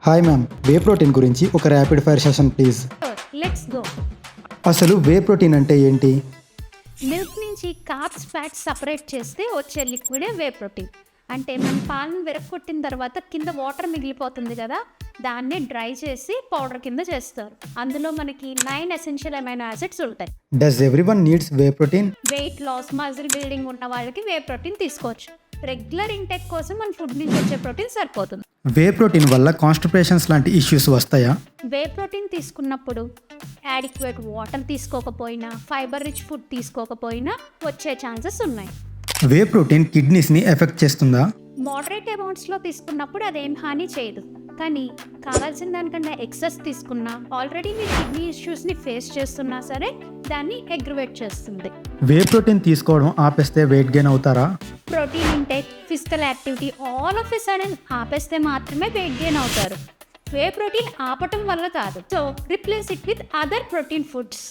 Hi ma'am, whey protein గురించి ఒక rapid fire session please. Let's go. అసలు whey protein అంటే ఏంటి? మిల్క్ నుంచి కార్బ్స్ ఫ్యాట్స్ సపరేట్ చేస్తే వచ్చే లిక్విడే వే ప్రోటీన్. అంటే మనం పాలను విరగొట్టిన తర్వాత కింద వాటర్ మిగిలిపోతుంది కదా, దాన్ని డ్రై చేసి పౌడర్ కింద చేస్తారు. అందులో మనకి 9 ఎసెన్షియల్ అమైనో యాసిడ్స్ ఉంటాయి. Does everyone needs whey protein? Weight loss, muscle building ఉన్న వాళ్ళకి వే ప్రోటీన్ తీసుకోవచ్చు. రెగ్యులర్ ఇంటేక్ కోసం మన ఫుడ్ నుంచి వచ్చే ప్రోటీన్ సరిపోతుంది. వే ప్రోటీన్ వల్ల కాన్స్టిపేషన్స్ లాంటి ఇష్యూస్ వస్తాయా? వే ప్రోటీన్ తీసుకున్నప్పుడు యాడిక్వేట్ వాటర్ తీసుకోకపోయినా, ఫైబర్ రిచ్ ఫుడ్ తీసుకోకపోయినా వచ్చే ఛాన్సెస్ ఉన్నాయి. వే ప్రోటీన్ కిడ్నీస్ని ఎఫెక్ట్ చేస్తుందా? మోడరేట్ అమౌంట్స్లో తీసుకున్నప్పుడు అదేం హాని చేయదు. కానీ కావాల్సిన దానికన్నా ఎక్సెస్ తీసుకున్నా, ఆల్రెడీ మీరు కిడ్నీ ఇష్యూస్ని ఫేస్ చేస్తున్నా సరే దాన్ని అగ్రివేట్ చేస్తుంది. వే ప్రోటీన్ తీసుకోవడం ఆపేస్తే వెయిట్ గెయిన్ అవుతారా? Protein intake, physical activity all of a sudden ఆపేస్తే మాత్రమే వెయిట్ గెయిన్ అవుతారు. వే ప్రోటీన్ ఆపటం వల్ల కాదు. So replace it with other protein foods.